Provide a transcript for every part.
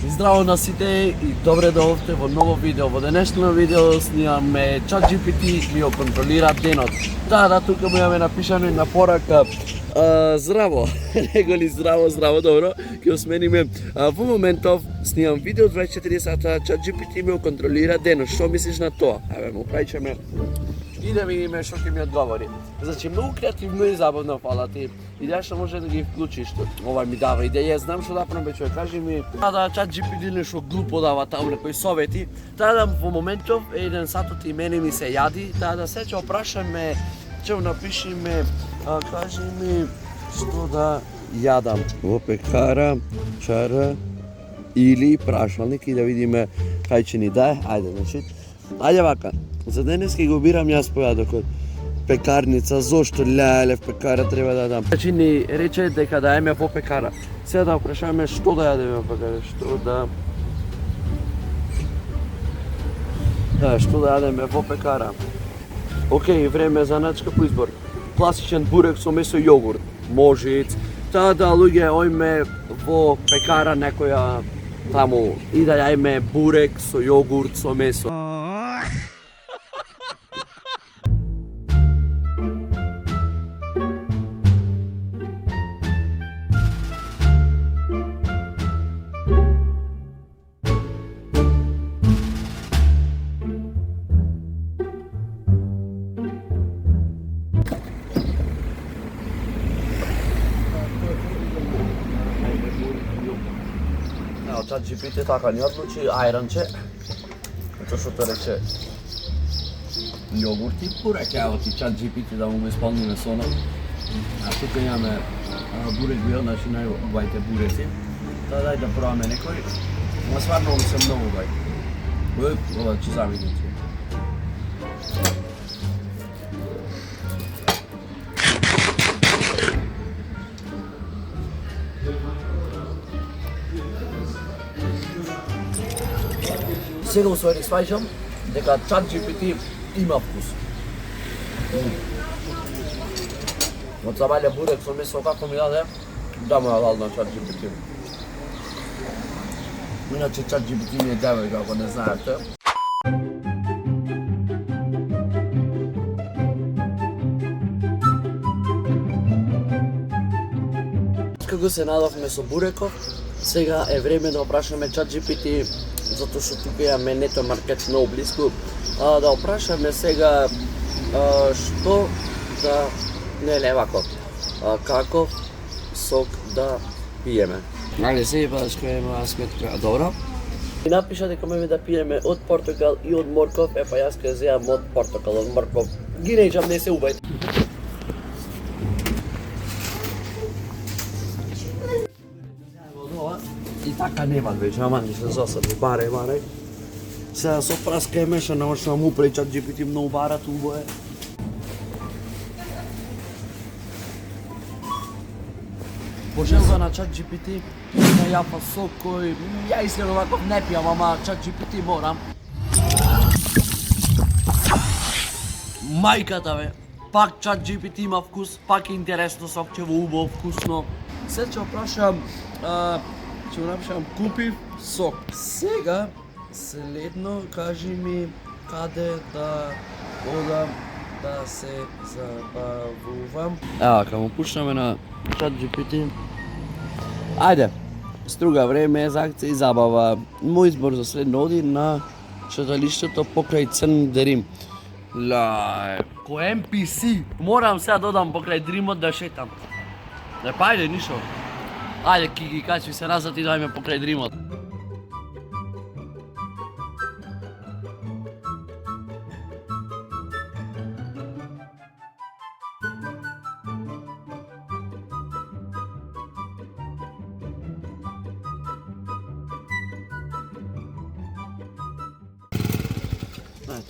Здраво на сите и добре дојдовте во ново видео. Во денешно видео снимаме ChatGPT ми го контролира денот. Да, тука му имаме напишано и на порака. Здраво, него ли здраво, добро, ќе осмениме. Во моментов снимам видео 24 сата, ChatGPT ми го контролира денот. Што мислиш на тоа? Абе, му праќаме и да видиме што ќе ми одговори. Значи, многу креативно и забавно, фала ти. Идеја што може да ги вклучиш. Ова ми дава идеја, знам што да направам, човек, кажи ми да ChatGPT нешто глупо дава таму некои совети. Да во моментов еден сатот и мене ми се јади, да се ќе опрашаме, ќе напишиме, кажи ми што да јадам во пекара, чара или прашалник и да видиме кај ќе ни даде. Ајде вака. За денес ќе го бирам јас појадокот од пекарница, зошто леле в пекара треба да дам. Значи ни рече дека да јаме во пекара. Сега да прашаме што да јадеме во пекара, што да јадеме во пекара. Океј, време за начка по избор. Класичен бурек со месо и јогурт. Може. Да луѓе, ојме во пекара некоја таму и да јајме бурек со јогурт со месо. ChatGPT така ни одлучи ајранче, тоа што рече јогурти, бурек, ево ти ChatGPT да му исполниме сонот. А тука имаме бурек бил, значи најубавите буреци. Дај да пробаме некој. Ама стварно ми се многу убави. Ова ќе завидите. Сега усвојни свајќам дека ChatGPT има вкус. Од забаља бурек со месо како ми даде, да му ја дал на ChatGPT. Иначе ChatGPT ми е девојка, ако не знаете. Како се надавме со буреков, сега е време да опрашаме ChatGPT, затоа што тука имаме Нето маркет многу близко, да опрашаме сега што да не вако, каков сок да пиеме. Ајде се баш која има сметка добра. И напиша дека можеме да пиеме од портокал и од морков, па јас ќе земам од портокал, од морков. Ги нејчам, не се убај. И така нема веќе, ама не се засади, барај. Сега со праска е мешана, може да му упре ChatGPT многу барат, убо е. По желба на ChatGPT, на јапа сок кој, ја искрено ваков не пијам, ама ChatGPT морам. Мајката бе, пак ChatGPT има вкус, пак е интересно сокчево, убаво, вкусно. Се ќе опрашам, ќе го напишам купив сок. Сега, следно, кажи ми каде да одам да се забавувам. Ева, ка му пушнаме на ChatGPT. Ајде, струга време за акција и забава. Мој избор за следно оди на шеталиштето покрај Црн Дерим. Ко NPC, морам сега да одам покрај Дримот да шетам. Не па ајде, ништо. Ајде, Кики, качи се назад и дојме покрај Дримот.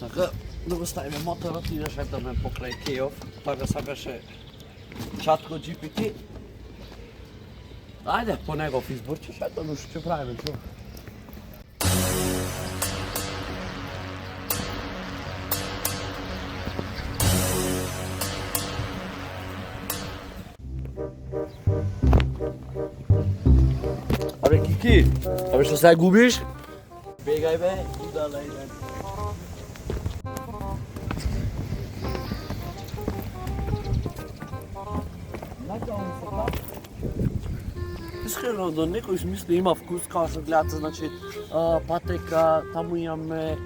Така, да го ставиме моторот и да шетаме покрај Кејов. Така сакаше Чатко GPT. Ајде, по негов избор ќе шетаме, што ќе правиме, што? Абе, Ки? Абе што сега губиш? Бегај бе, удалај бе. Искрено, до некој смисли има вкус, као што гледате, значи патека, таму имаме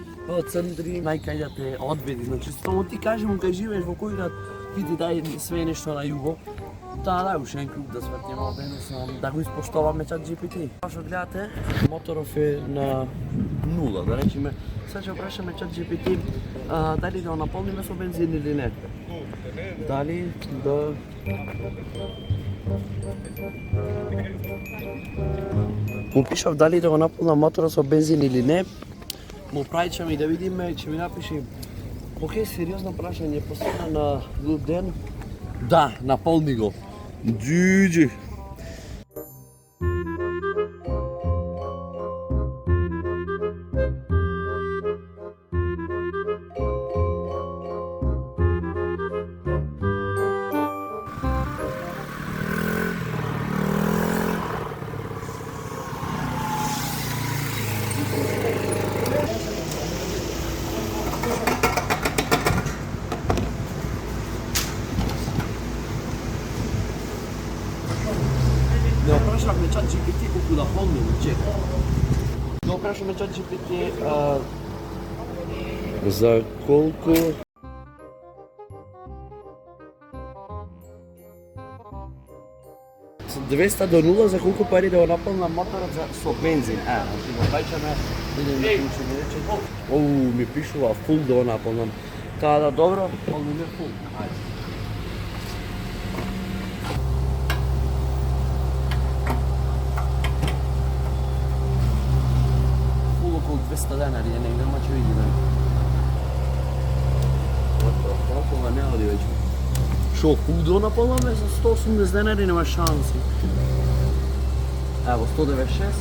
центри, најкај да те одведи, значи само ти кажи му кај живееш во кој град, види дај све нешто на југо. Дај уште еден клуб да свртиме одеднаш, да го испоштоваме ChatGPT. Као што гледате, моторов е на 0, да речеме. Сега ќе прашаме ChatGPT дали да го наполниме со бензин или не. Дали да му пишав дали да го наполнам моторот со бензин или не. Му прајчам и да видиме, ќе ми напише окей, сериозно прашање, посебно на луд ден. Да, наполни го. GG. Не опрашавме ChatGPT колку да полним, чек. Не опрашавме ChatGPT за колку 200 до 0 за колку пари да го наполнам моторот со бензин. Значи го праќаме, видим да ми рече. Ми пишува фул да го наполнам. Таа да добро, полниме фул. Ајде. Фул околу 200 денари е негде, ама ќе видиме. Колку га не оди веќе. Шо, фул да го наполнаме за 180 денари, нема шанси. Ево, 196.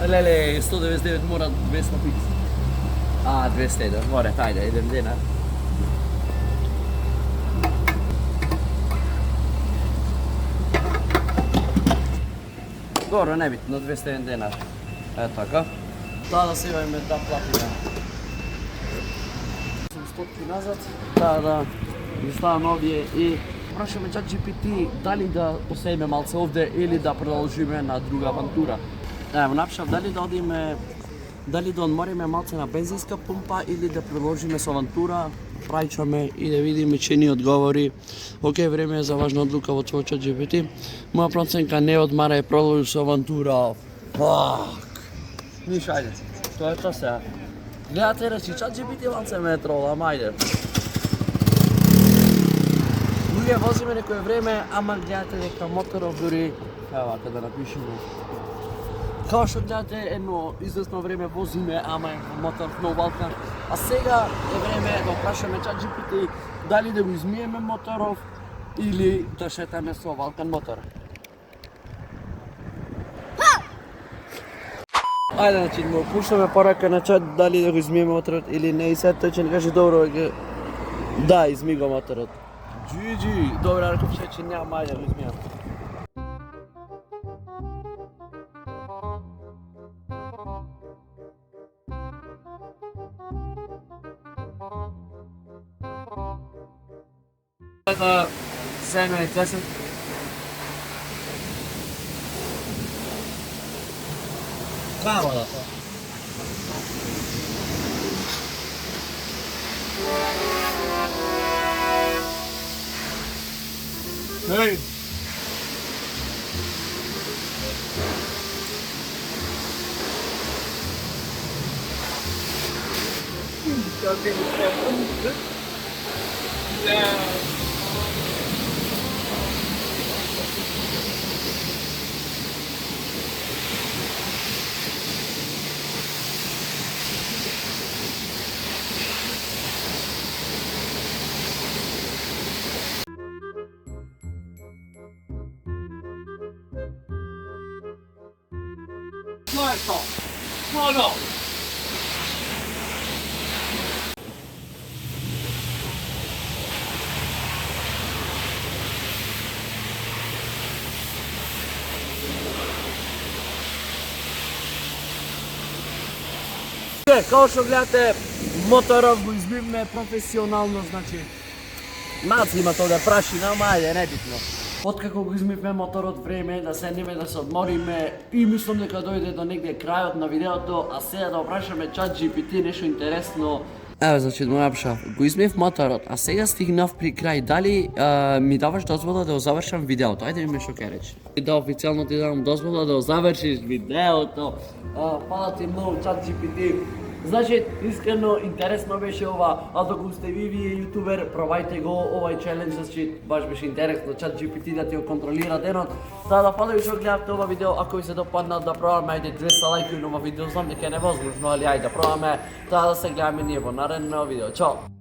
Леле, 199 мора 200 фикс. 201, море, тајде, 1 денар. Добро, небитно, 201 денар. Така. Таа да сега име да платиме. 100 назад, да ги ставам овие и прашаме ChatGPT дали да оседиме малце овде или да продолжиме на друга авантура. Ево, напишав дали да одиме, дали да одмориме малце на бензинска пумпа или да продолжиме со авантура. Прајчаме и да видиме че ни одговори. Океј, време е за важна одлука во твој ChatGPT. Моја проценка не одмара и продолжи со авантура. Ниш, ајде. Тоа е тоа сега. Гледате, речи, ChatGPT малце ме трола, ама ајде. Луѓе возиме некој време, ама гледате дека моторов дури, ева, каде напишеме. Као што гледате, едно известно време возиме, ама е мотор No Balkan. А сега е време да прашаме ChatGPT дали да го измиеме моторов или да шетаме со Балкан мотор. Ајде, значи, му пуштаме порака на чат дали да го измиеме моторот или не и сега тој ќе ни каже добро, да, изми го моторот. GG, добра, реков че няма, ајде, го измијам. Ето, 7:10. Кава да тоа. Hey! Small. Као што гледате, моторот го избивме професионално, значи Мац има тоа да прашина, ама ајде, небитно. Откако го измивме моторот, време е да седнеме, да се одмориме и мислам дека дојде до негде крајот на видеото, а сега да опрашаме ChatGPT нешто интересно. Еве, значи, му напишав, го измив моторот, а сега стигнав при крај, дали ми даваш дозвола да го завршам видеото? Ајде ми што ке речи. Да, официјално ти давам дозвола да го завршиш видеото. Фала ти многу, ChatGPT. Значи, искрено интересно беше ова, а доколку сте вие јутубер, пробајте го овај челендж, значи баш беше интересно ChatGPT да ти го контролира денот. Таа да фала ви што гледавте ова видео, ако ви се допадна да пробаме, ајде 200 лајки на ова видео, знам дека е невозможно, али ајде да пробаме, таа да се гледаме ние во наредно видео. Чао!